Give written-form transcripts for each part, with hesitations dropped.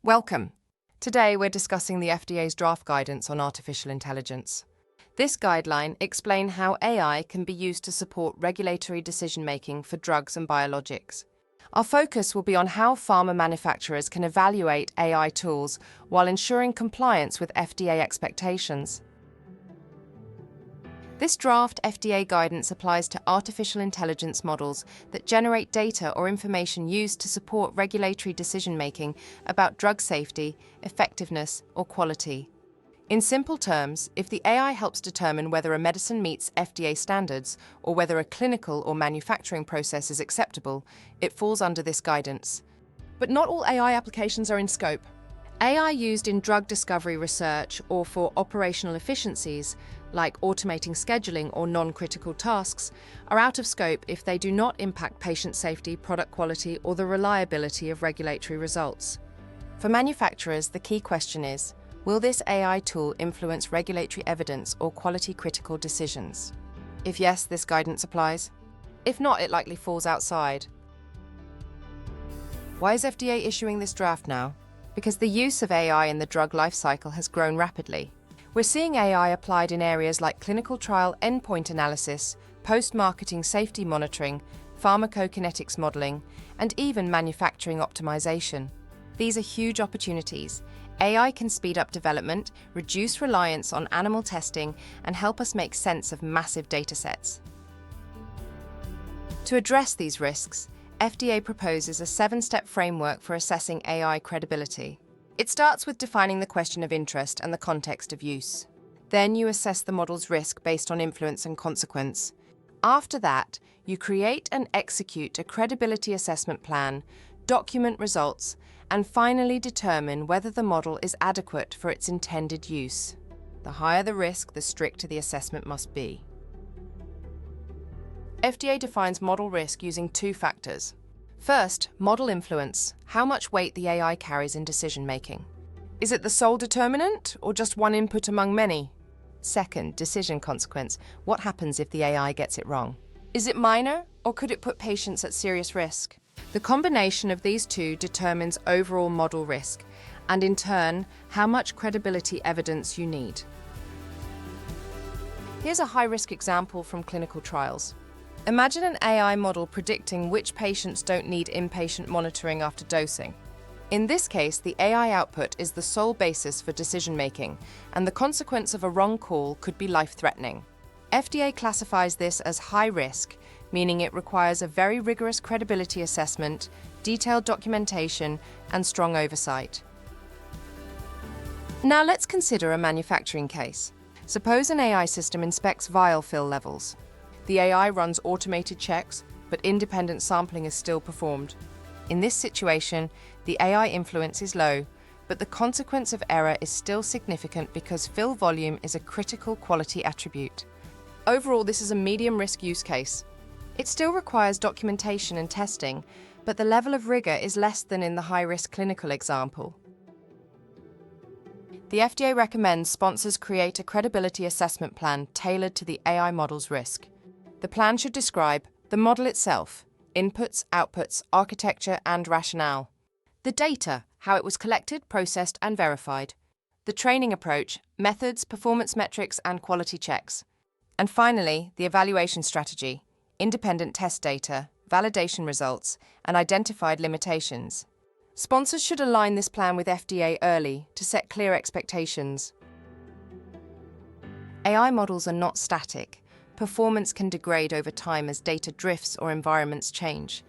Welcome. Today we're discussing the FDA's draft guidance on artificial intelligence. This guideline explains how AI can be used to support regulatory decision-making for drugs and biologics. Our focus will be on how pharma manufacturers can evaluate AI tools while ensuring compliance with FDA expectations. This draft FDA guidance applies to artificial intelligence models that generate data or information used to support regulatory decision-making about drug safety, effectiveness, or quality. In simple terms, if the AI helps determine whether a medicine meets FDA standards or whether a clinical or manufacturing process is acceptable, it falls under this guidance. But not all AI applications are in scope. AI used in drug discovery research or for operational efficiencies, like automating scheduling or non-critical tasks, are out of scope if they do not impact patient safety, product quality, or the reliability of regulatory results. For manufacturers, the key question is, will this AI tool influence regulatory evidence or quality-critical decisions? If yes, this guidance applies. If not, it likely falls outside. Why is FDA issuing this draft now? Because the use of AI in the drug life cycle has grown rapidly. We're seeing AI applied in areas like clinical trial endpoint analysis, post-marketing safety monitoring, pharmacokinetics modeling, and even manufacturing optimization. These are huge opportunities. AI can speed up development, reduce reliance on animal testing, and help us make sense of massive datasets. To address these risks, FDA proposes a 7-step framework for assessing AI credibility. It starts with defining the question of interest and the context of use. Then you assess the model's risk based on influence and consequence. After that, you create and execute a credibility assessment plan, document results, and finally determine whether the model is adequate for its intended use. The higher the risk, the stricter the assessment must be. FDA defines model risk using 2 factors. First, model influence, how much weight the AI carries in decision-making. Is it the sole determinant, or just one input among many? Second, decision consequence, what happens if the AI gets it wrong? Is it minor, or could it put patients at serious risk? The combination of these 2 determines overall model risk, and in turn, how much credibility evidence you need. Here's a high-risk example from clinical trials. Imagine an AI model predicting which patients don't need inpatient monitoring after dosing. In this case, the AI output is the sole basis for decision-making, and the consequence of a wrong call could be life-threatening. FDA classifies this as high risk, meaning it requires a very rigorous credibility assessment, detailed documentation, and strong oversight. Now let's consider a manufacturing case. Suppose an AI system inspects vial fill levels. The AI runs automated checks, but independent sampling is still performed. In this situation, the AI influence is low, but the consequence of error is still significant because fill volume is a critical quality attribute. Overall, this is a medium-risk use case. It still requires documentation and testing, but the level of rigor is less than in the high-risk clinical example. The FDA recommends sponsors create a credibility assessment plan tailored to the AI model's risk. The plan should describe the model itself, inputs, outputs, architecture, and rationale. The data, how it was collected, processed, and verified. The training approach, methods, performance metrics, and quality checks. And finally, the evaluation strategy, independent test data, validation results, and identified limitations. Sponsors should align this plan with FDA early to set clear expectations. AI models are not static. Performance can degrade over time as data drifts or environments change.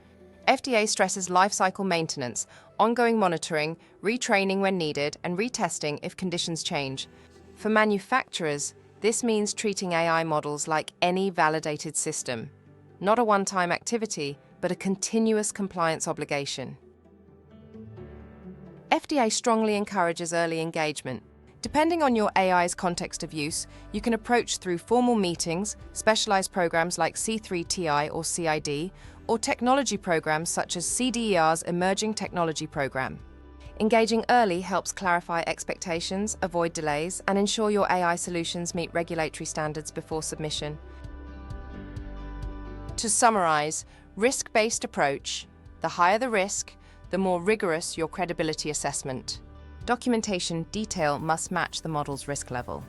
FDA stresses lifecycle maintenance, ongoing monitoring, retraining when needed, and retesting if conditions change. For manufacturers, this means treating AI models like any validated system. Not a one-time activity, but a continuous compliance obligation. FDA strongly encourages early engagement. Depending on your AI's context of use, you can approach through formal meetings, specialized programs like C3TI or CID, or technology programs such as CDER's Emerging Technology Program. Engaging early helps clarify expectations, avoid delays, and ensure your AI solutions meet regulatory standards before submission. To summarize, risk-based approach. The higher the risk, the more rigorous your credibility assessment. Documentation detail must match the model's risk level.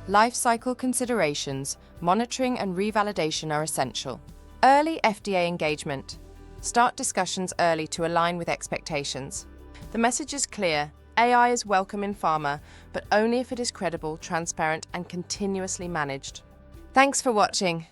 Life cycle considerations, monitoring and revalidation are essential. Early FDA engagement. Start discussions early to align with expectations. The message is clear. AI is welcome in pharma, but only if it is credible, transparent, and continuously managed. Thanks for watching.